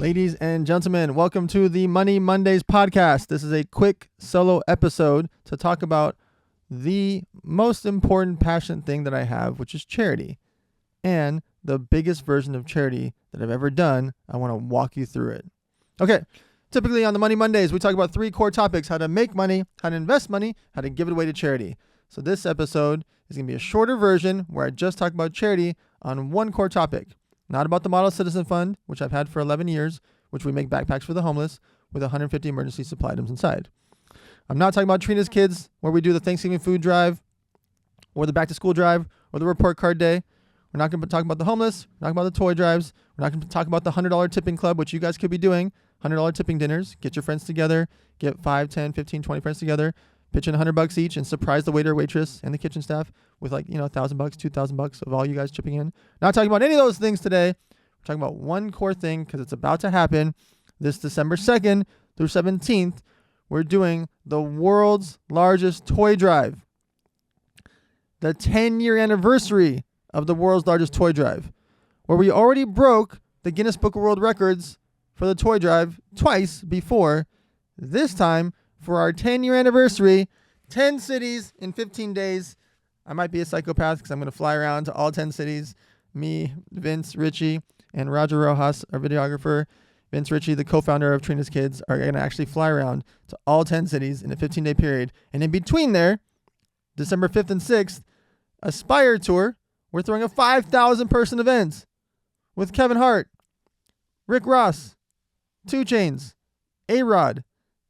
Ladies and gentlemen, welcome to the Money Mondays podcast. This is a quick solo episode to talk about the most important passionate thing that I have, which is charity. And the biggest version of charity that I've ever done. I want to walk you through it. Okay, typically on the Money Mondays, we talk about three core topics: how to make money, how to invest money, how to give it away to charity. So this episode is going to be a shorter version where I just talk about charity on one core topic. Not about the Model Citizen Fund, which I've had for 11 years, which we make backpacks for the homeless with 150 emergency supply items inside. I'm not talking about Trina's Kids, where we do the Thanksgiving food drive, or the back to school drive, or the report card day. We're not going to talk about the homeless. We're not going to talk about the toy drives. We're not going to talk about the $100 tipping club, which you guys could be doing. $100 tipping dinners. Get your friends together. Get 5, 10, 15, 20 friends together. Pitch in $100 each and surprise the waiter, waitress, and the kitchen staff with $1,000, $2,000 of all you guys chipping in. Not talking about any of those things today. We're talking about one core thing because it's about to happen this December 2nd through 17th. We're doing the world's largest toy drive. The 10-year anniversary of the world's largest toy drive, where we already broke the Guinness Book of World Records for the toy drive twice before. This time, for our 10-year anniversary, 10 cities in 15 days. I might be a psychopath because I'm going to fly around to all 10 cities. Me, Vince, Richie, and Roger Rojas, our videographer. Vince Ritchie, the co-founder of Trina's Kids, are going to actually fly around to all 10 cities in a 15-day period. And in between there, December 5th and 6th, Aspire Tour. We're throwing a 5,000-person event with Kevin Hart, Rick Ross, 2 Chainz, A-Rod,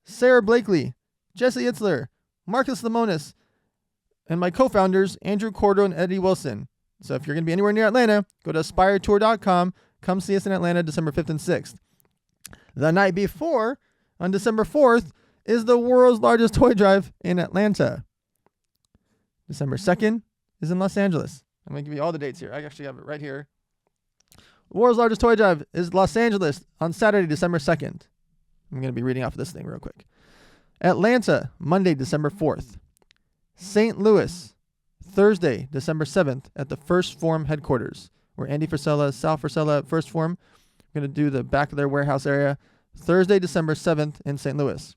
Sarah Blakely, Jesse Itzler, Marcus Lemonis, and my co-founders, Andrew Cordo and Eddie Wilson. So if you're going to be anywhere near Atlanta, go to aspiretour.com. Come see us in Atlanta December 5th and 6th. The night before, on December 4th, is the world's largest toy drive in Atlanta. December 2nd is in Los Angeles. I'm going to give you all the dates here. I actually have it right here. The world's largest toy drive is Los Angeles on Saturday, December 2nd. I'm going to be reading off of this thing real quick. Atlanta, Monday, December 4th. St. Louis, Thursday, December 7th at the First Form headquarters, where Andy Frisella, Sal Frisella at First Form. We're going to do the back of their warehouse area. Thursday, December 7th in St. Louis.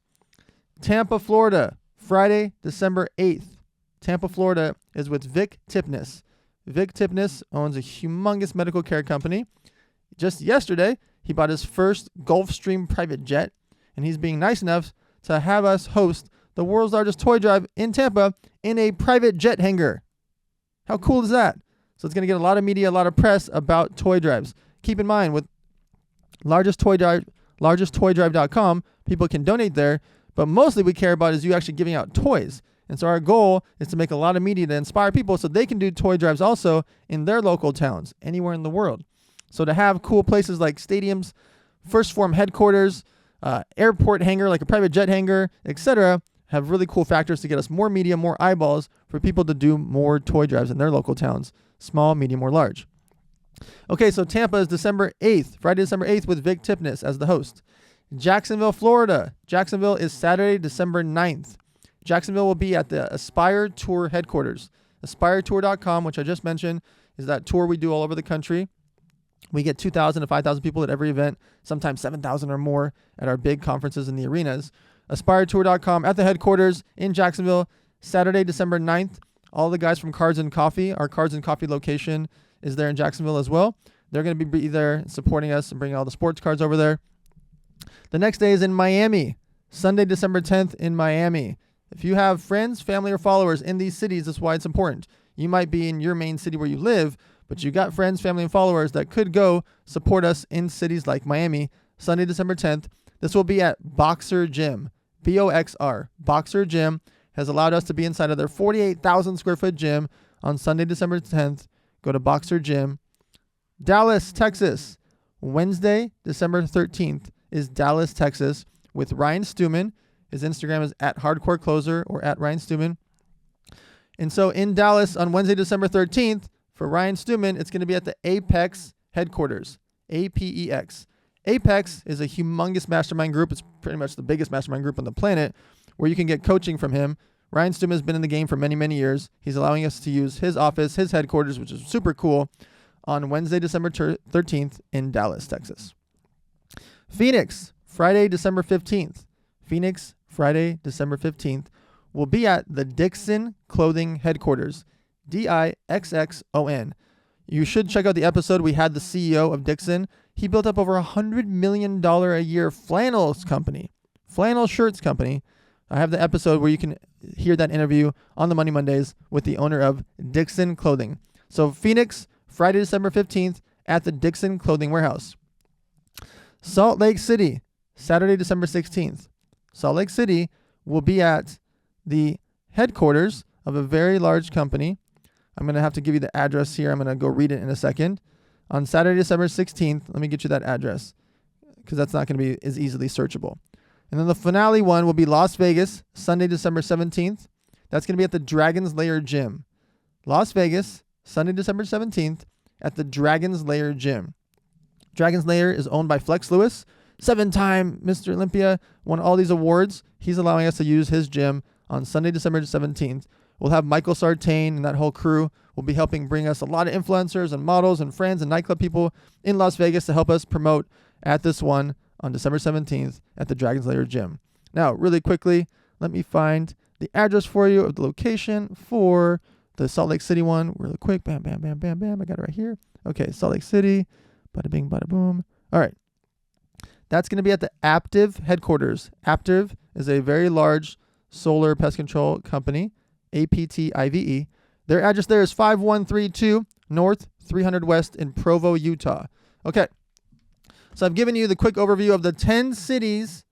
Tampa, Florida, Friday, December 8th. Tampa, Florida is with Vic Tipnis. Vic Tipnis owns a humongous medical care company. Just yesterday, he bought his first Gulfstream private jet, and he's being nice enough to have us host the world's largest toy drive in Tampa in a private jet hangar. How cool is that? So it's going to get a lot of media, a lot of press about toy drives. Keep in mind, with largestttoydrive.com, people can donate there, but mostly we care about is you actually giving out toys. And so our goal is to make a lot of media to inspire people so they can do toy drives also in their local towns, anywhere in the world. So to have cool places like stadiums, First Form headquarters, airport hangar, like a private jet hangar, etc., have really cool factors to get us more media, more eyeballs for people to do more toy drives in their local towns, small, medium, or large. Okay, so Tampa is December 8th, Friday, December 8th with Vic Tipnis as the host. Jacksonville, Florida. Jacksonville is Saturday, December 9th. Jacksonville will be at the Aspire Tour headquarters. AspireTour.com, which I just mentioned, is that tour we do all over the country. We get 2,000 to 5,000 people at every event, sometimes 7,000 or more at our big conferences in the arenas. AspireTour.com at the headquarters in Jacksonville, Saturday, December 9th. All the guys from Cards and Coffee, our Cards and Coffee location is there in Jacksonville as well. They're going to be there supporting us and bringing all the sports cards over there. The next day is in Miami, Sunday, December 10th in Miami. If you have friends, family, or followers in these cities, that's why it's important. You might be in your main city where you live, but you got friends, family, and followers that could go support us in cities like Miami, Sunday, December 10th. This will be at Boxer Gym, BOXR. Boxer Gym has allowed us to be inside of their 48,000 square foot gym on Sunday, December 10th. Go to Boxer Gym. Dallas, Texas. Wednesday, December 13th is Dallas, Texas with Ryan Stewman. His Instagram is @hardcorecloser or @RyanStewman. And so in Dallas on Wednesday, December 13th, for Ryan Stewman, it's going to be at the Apex headquarters, APEX. Apex is a humongous mastermind group. It's pretty much the biggest mastermind group on the planet where you can get coaching from him. Ryan Stewman has been in the game for many, many years. He's allowing us to use his office, his headquarters, which is super cool, on Wednesday, December 13th in Dallas, Texas. Phoenix, Friday, December 15th. Phoenix, Friday, December 15th. We'll be at the Dixon Clothing Headquarters. Dixxon. You should check out the episode. We had the CEO of Dixon. He built up over $100 million a year flannel shirts company. I have the episode where you can hear that interview on the Money Mondays with the owner of Dixon Clothing. So Phoenix, Friday, December 15th at the Dixon Clothing Warehouse. Salt Lake City, Saturday, December 16th. Salt Lake City will be at the headquarters of a very large company. I'm going to have to give you the address here. I'm going to go read it in a second. On Saturday, December 16th, let me get you that address because that's not going to be as easily searchable. And then the finale one will be Las Vegas, Sunday, December 17th. That's going to be at the Dragon's Lair Gym. Las Vegas, Sunday, December 17th at the Dragon's Lair Gym. Dragon's Lair is owned by Flex Lewis, 7-time Mr. Olympia, won all these awards. He's allowing us to use his gym on Sunday, December 17th. We'll have Michael Sartain and that whole crew will be helping bring us a lot of influencers and models and friends and nightclub people in Las Vegas to help us promote at this one on December 17th at the Dragon's Lair Gym. Now, really quickly, let me find the address for you of the location for the Salt Lake City one. Really quick. Bam, bam, bam, bam, bam. I got it right here. Okay, Salt Lake City. Bada bing, bada boom. All right. That's going to be at the Aptive headquarters. Aptive is a very large solar pest control company. APTIVE. Their address there is 5132 North 300 West in Provo, Utah. Okay. So I've given you the quick overview of the 10 cities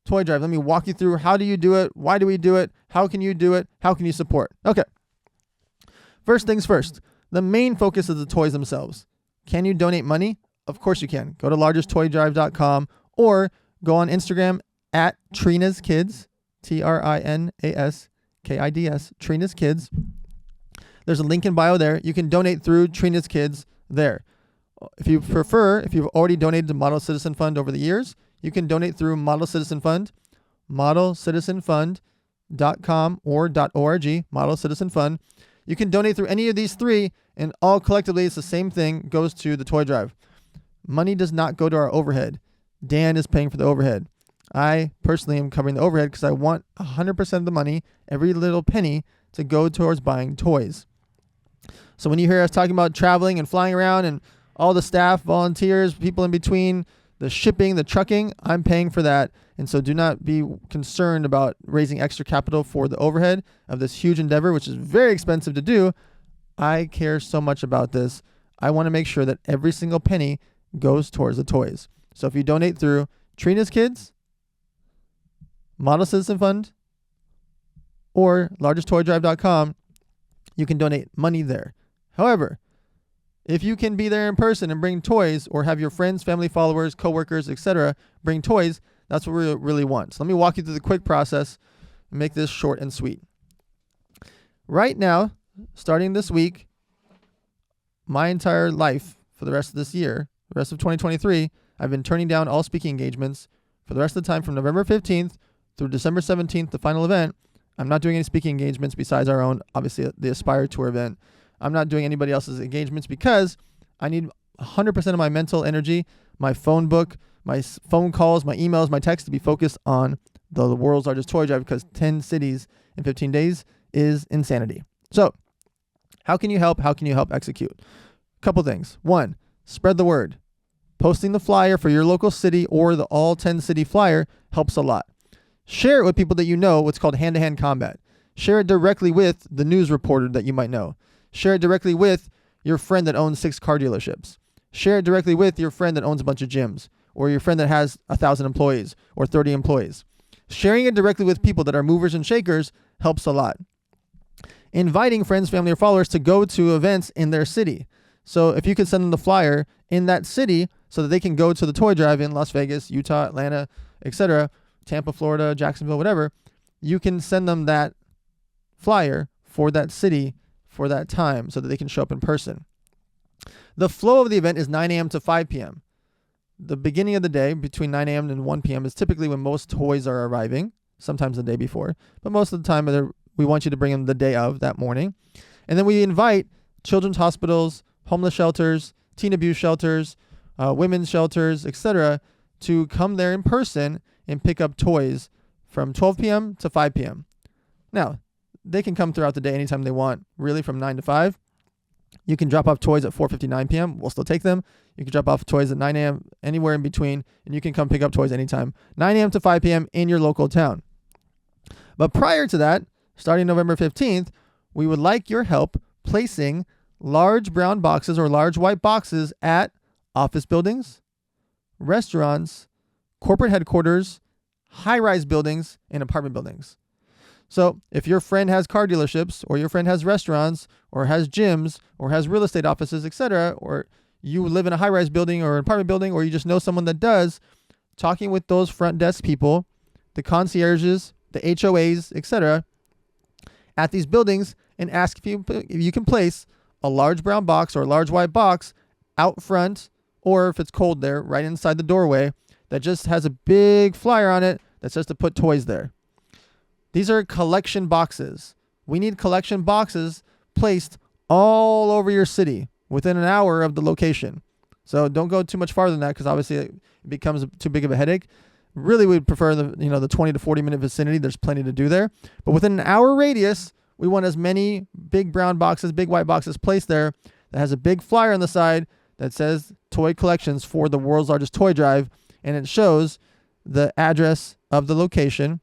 toy drive. Let me walk you through how do you do it? Why do we do it? How can you do it? How can you support? Okay. First things first. The main focus is the toys themselves. Can you donate money? Of course you can. Go to largesttoydrive.com or go on Instagram at Trina's Kids, TRINAS KIDS, Trina's Kids. There's a link in bio there. You can donate through Trina's Kids there. If you prefer, if you've already donated to Model Citizen Fund over the years, you can donate through Model Citizen Fund, modelcitizenfund.com or .org, Model Citizen Fund. You can donate through any of these three, and all collectively, it's the same thing, goes to the toy drive. Money does not go to our overhead. Dan is paying for the overhead. I personally am covering the overhead because I want 100% of the money, every little penny, to go towards buying toys. So when you hear us talking about traveling and flying around and all the staff, volunteers, people in between, the shipping, the trucking, I'm paying for that. And so do not be concerned about raising extra capital for the overhead of this huge endeavor, which is very expensive to do. I care so much about this. I want to make sure that every single penny goes towards the toys. So if you donate through Trina's Kids, Model Citizen Fund, or largesttoydrive.com, you can donate money there. However, if you can be there in person and bring toys or have your friends, family, followers, coworkers, etc. bring toys, that's what we really want. So let me walk you through the quick process and make this short and sweet. Right now, starting this week, my entire life for the rest of this year, the rest of 2023, I've been turning down all speaking engagements for the rest of the time from November 15th through December 17th, the final event. I'm not doing any speaking engagements besides our own, obviously, the Aspire Tour event. I'm not doing anybody else's engagements because I need 100% of my mental energy, my phone book, my phone calls, my emails, my texts to be focused on the world's largest toy drive because 10 cities in 15 days is insanity. So how can you help? How can you help execute? A couple things. One, spread the word. Posting the flyer for your local city or the all 10 city flyer helps a lot. Share it with people that you know, what's called hand-to-hand combat. Share it directly with the news reporter that you might know. Share it directly with your friend that owns 6 car dealerships. Share it directly with your friend that owns a bunch of gyms or your friend that has 1,000 employees or 30 employees. Sharing it directly with people that are movers and shakers helps a lot. Inviting friends, family, or followers to go to events in their city. So if you could send them the flyer in that city so that they can go to the toy drive in Las Vegas, Utah, Atlanta, etc., Tampa, Florida, Jacksonville, whatever, you can send them that flyer for that city for that time so that they can show up in person. The flow of the event is 9 a.m. to 5 p.m. The beginning of the day between 9 a.m. and 1 p.m. is typically when most toys are arriving, sometimes the day before, but most of the time we want you to bring them the day of, that morning. And then we invite children's hospitals, homeless shelters, teen abuse shelters, women's shelters, etc., to come there in person and pick up toys from 12 p.m. to 5 p.m. Now, they can come throughout the day anytime they want, really from 9 to 5. You can drop off toys at 4:59 p.m. We'll still take them. You can drop off toys at 9 a.m., anywhere in between, and you can come pick up toys anytime, 9 a.m. to 5 p.m. in your local town. But prior to that, starting November 15th, we would like your help placing large brown boxes or large white boxes at office buildings, restaurants, corporate headquarters, high-rise buildings, and apartment buildings. So if your friend has car dealerships, or your friend has restaurants, or has gyms, or has real estate offices, etc., or you live in a high-rise building or an apartment building, or you just know someone that does, talking with those front desk people, the concierges, the HOAs, etc., at these buildings, and ask if you can place a large brown box or a large white box out front, or if it's cold there, right inside the doorway, that just has a big flyer on it that says to put toys there. These are collection boxes. We need collection boxes placed all over your city within an hour of the location. So don't go too much farther than that, because obviously it becomes too big of a headache. Really, we'd prefer the 20 to 40 minute vicinity. There's plenty to do there. But within an hour radius, we want as many big brown boxes, big white boxes placed there that has a big flyer on the side that says toy collections for the world's largest toy drive. And it shows the address of the location.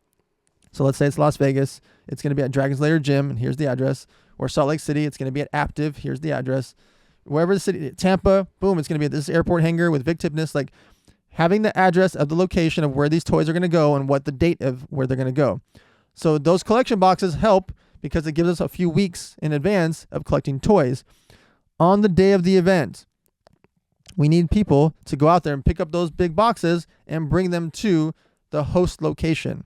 So let's say it's Las Vegas. It's going to be at Dragon's Lair Gym, and here's the address. Or Salt Lake City, it's going to be at Aptiv. Here's the address. Wherever the city, Tampa, boom, it's going to be at this airport hangar with Vic Tipnis. Like, having the address of the location of where these toys are going to go and what the date of where they're going to go. So those collection boxes help because it gives us a few weeks in advance of collecting toys. On the day of the event, we need people to go out there and pick up those big boxes and bring them to the host location.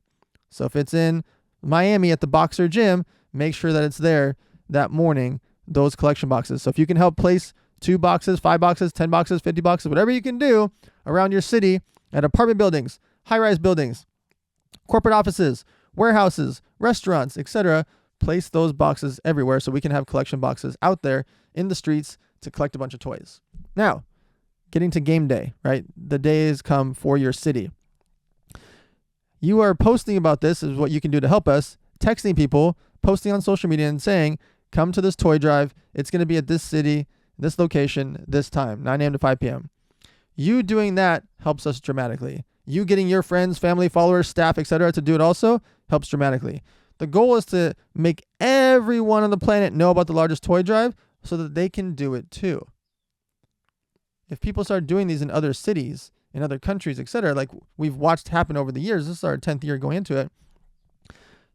So if it's in Miami at the Boxer Gym, make sure that it's there that morning, those collection boxes. So if you can help place 2 boxes, 5 boxes, 10 boxes, 50 boxes, whatever you can do around your city at apartment buildings, high-rise buildings, corporate offices, warehouses, restaurants, etc., place those boxes everywhere so we can have collection boxes out there in the streets to collect a bunch of toys. Now, getting to game day, right? The day has come for your city. You are posting about this is what you can do to help us, texting people, posting on social media and saying, come to this toy drive. It's going to be at this city, this location, this time, 9 a.m. to 5 p.m. You doing that helps us dramatically. You getting your friends, family, followers, staff, etc. to do it also helps dramatically. The goal is to make everyone on the planet know about the largest toy drive so that they can do it too. If people start doing these in other cities, in other countries, etc., like we've watched happen over the years, this is our 10th year going into it,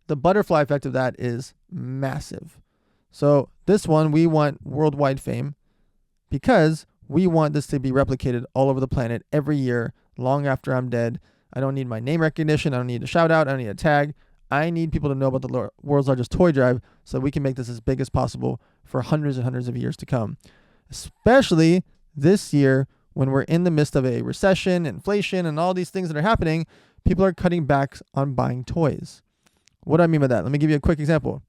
the butterfly effect of that is massive. So this one, we want worldwide fame because we want this to be replicated all over the planet every year, long after I'm dead. I don't need my name recognition. I don't need a shout out. I don't need a tag. I need people to know about the world's largest toy drive so we can make this as big as possible for hundreds and hundreds of years to come. Especially this year when we're in the midst of a recession, inflation, and all these things that are happening, people are cutting back on buying toys. What do I mean by that? Let me give you a quick example.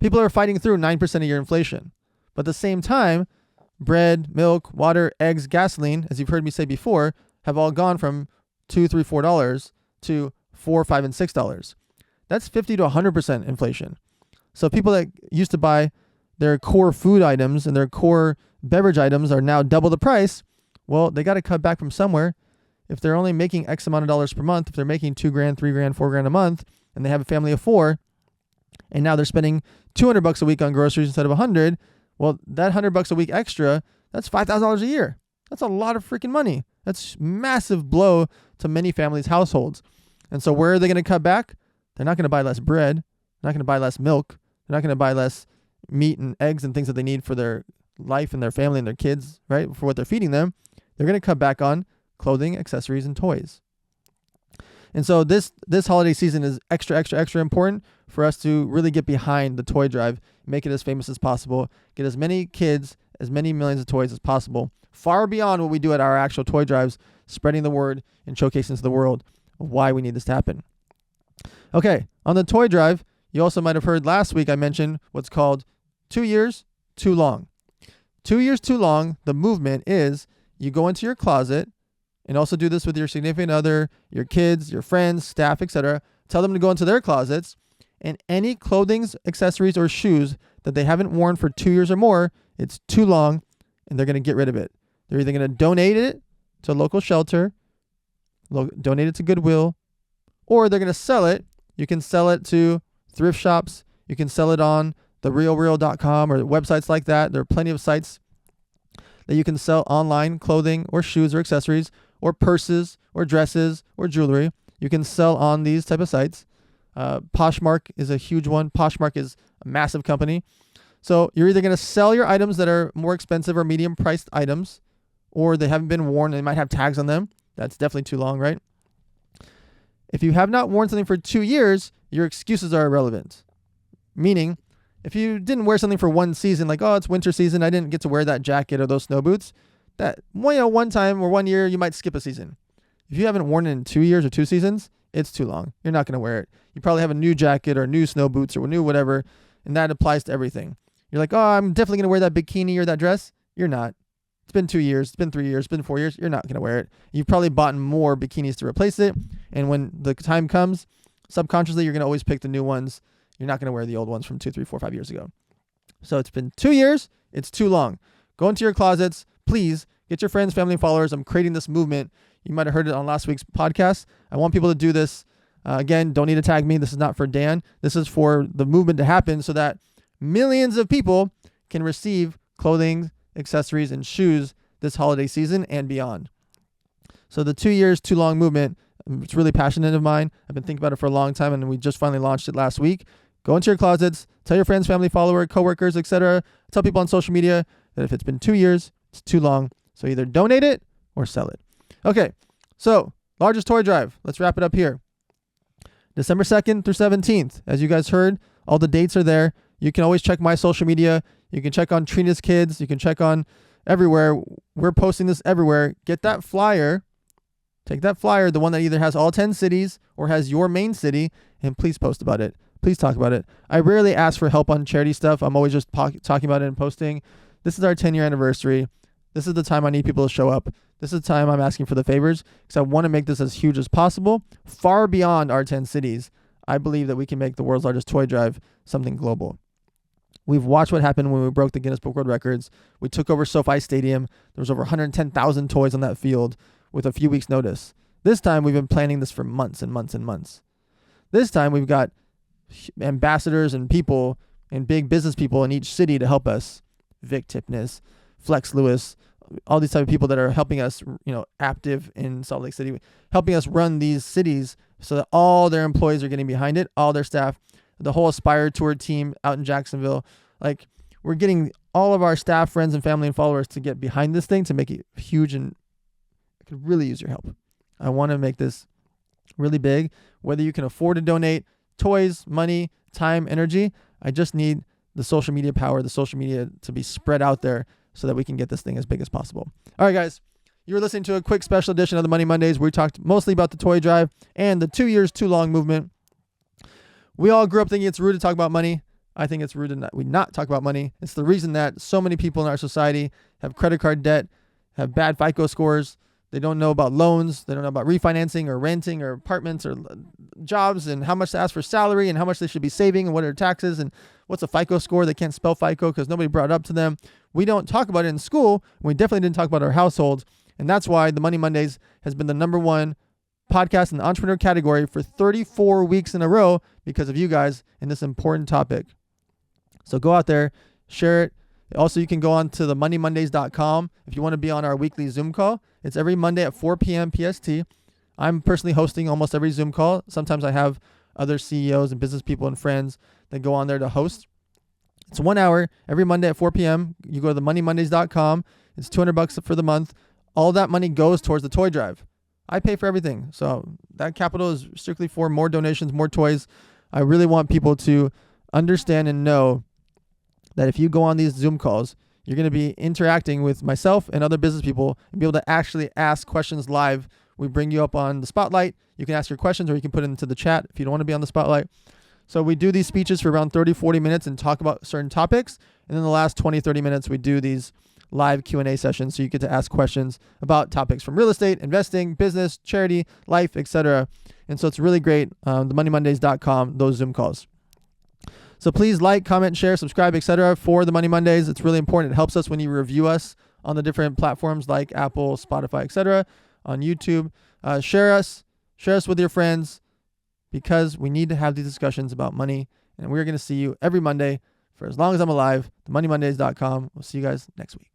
People are fighting through 9% a year inflation. But at the same time, bread, milk, water, eggs, gasoline, as you've heard me say before, have all gone from $2, $3, $4 to $4, $5, and $6. That's 50 to 100% inflation. So people that used to buy their core food items and their core beverage items are now double the price. Well, they got to cut back from somewhere. If they're only making X amount of dollars per month, if they're making $2,000, $3,000, $4,000 a month, and they have a family of 4, and now they're spending $200 a week on groceries instead of $100, well, that $100 a week extra, that's $5,000 a year. That's a lot of freaking money. That's massive blow to many families' households. And so where are they going to cut back? They're not going to buy less bread. They're not going to buy less milk. They're not going to buy less meat and eggs and things that they need for their life and their family and their kids, right? For what they're feeding them. They're going to cut back on clothing, accessories, and toys. And so this holiday season is extra important for us to really get behind the toy drive, make it as famous as possible, get as many kids, as many millions of toys as possible, far beyond what we do at our actual toy drives, spreading the word and showcasing to the world of why we need this to happen. Okay, on the toy drive, you also might have heard last week I mentioned what's called 2 years too long. 2 years too long, the movement is you go into your closet And also do this with your significant other, your kids, your friends, staff, etc. Tell them to go into their closets, and any clothing, accessories, or shoes that they haven't worn for 2 years or more, it's too long, and they're going to get rid of it. They're either going to donate it to a local shelter, donate it to Goodwill, or they're going to sell it. You can sell it to thrift shops. You can sell it on therealreal.com or websites like that. There are plenty of sites that you can sell online clothing or shoes or accessories or purses or dresses or jewelry. You can sell on these type of sites. Poshmark is a huge one. Poshmark is a massive company. So you're either going to sell your items that are more expensive or medium priced items, or they haven't been worn and they might have tags on them. That's definitely too long, right? If you have not worn something for 2 years, your excuses are irrelevant. Meaning, if you didn't wear something for one season, like, oh, it's winter season, I didn't get to wear that jacket or those snow boots, that one time or 1 year, you might skip a season. If you haven't worn it in 2 years or 2 seasons, it's too long. You're not going to wear it. You probably have a new jacket or new snow boots or new whatever, and that applies to everything. You're like, oh, I'm definitely going to wear that bikini or that dress. You're not. It's been 2 years. It's been 3 years. It's been 4 years. You're not going to wear it. You've probably bought more bikinis to replace it, and when the time comes, subconsciously, you're going to always pick the new ones. You're not going to wear the old ones from 2, 3, 4, 5 years ago. So it's been 2 years. It's too long. Go into your closets. Please get your friends, family, and followers. I'm creating this movement. You might have heard it on last week's podcast. I want people to do this. Again, don't need to tag me. This is not for Dan. This is for the movement to happen so that millions of people can receive clothing, accessories, and shoes this holiday season and beyond. So the 2 years too long movement, it's really passionate of mine. I've been thinking about it for a long time, and we just finally launched it last week. Go into your closets, tell your friends, family, follower, coworkers, etc. Tell people on social media that if it's been 2 years, it's too long. So either donate it or sell it. Okay, so largest toy drive. Let's wrap it up here. December 2nd through 17th. As you guys heard, all the dates are there. You can always check my social media. You can check on Trina's Kids. You can check on everywhere. We're posting this everywhere. Get that flyer. Take that flyer, the one that either has all 10 cities or has your main city, and please post about it. Please talk about it. I rarely ask for help on charity stuff. I'm always just talking about it and posting. This is our 10-year anniversary. This is the time I need people to show up. This is the time I'm asking for the favors because I want to make this as huge as possible, far beyond our 10 cities. I believe that we can make the world's largest toy drive something global. We've watched what happened when we broke the Guinness Book World Records. We took over SoFi Stadium. There was over 110,000 toys on that field with a few weeks' notice. This time, we've been planning this for months and months and months. This time, we've got ambassadors and people and big business people in each city to help us. Vic Tipnis, Flex Lewis, all these type of people that are helping us, active in Salt Lake City, helping us run these cities so that all their employees are getting behind it, all their staff, the whole Aspire Tour team out in Jacksonville. Like, we're getting all of our staff, friends, and family and followers to get behind this thing to make it huge, and I could really use your help. I want to make this really big. Whether you can afford to donate toys, money, time, energy, I just need the social media power, the social media to be spread out there so that we can get this thing as big as possible. All right, guys. You were listening to a quick special edition of the Money Mondays where we talked mostly about the toy drive and the 2 years too long movement. We all grew up thinking it's rude to talk about money. I think it's rude to not talk about money. It's the reason that so many people in our society have credit card debt, have bad FICO scores. They don't know about loans. They don't know about refinancing or renting or apartments or jobs and how much to ask for salary and how much they should be saving and what are taxes and what's a FICO score. They can't spell FICO because nobody brought it up to them. We don't talk about it in school. We definitely didn't talk about our household. And that's why the Money Mondays has been the #1 podcast in the entrepreneur category for 34 weeks in a row because of you guys in this important topic. So go out there, share it. Also, you can go on to themoneymondays.com if you want to be on our weekly Zoom call. It's every Monday at 4 p.m. PST. I'm personally hosting almost every Zoom call. Sometimes I have other CEOs and business people and friends that go on there to host. It's 1 hour every Monday at 4 p.m. You go to themoneymondays.com. It's $200 for the month. All that money goes towards the toy drive. I pay for everything. So that capital is strictly for more donations, more toys. I really want people to understand and know that if you go on these Zoom calls, you're going to be interacting with myself and other business people and be able to actually ask questions live. We bring you up on the spotlight. You can ask your questions or you can put it into the chat if you don't want to be on the spotlight. So we do these speeches for around 30, 40 minutes and talk about certain topics. And then the last 20, 30 minutes, we do these live Q&A sessions. So you get to ask questions about topics from real estate, investing, business, charity, life, etc. And so it's really great. TheMoneyMondays.com, those Zoom calls. So please like, comment, share, subscribe, etc. for the Money Mondays. It's really important. It helps us when you review us on the different platforms like Apple, Spotify, etc. on YouTube. Share us with your friends, because we need to have these discussions about money. And we're going to see you every Monday for as long as I'm alive. TheMoneyMondays.com. We'll see you guys next week.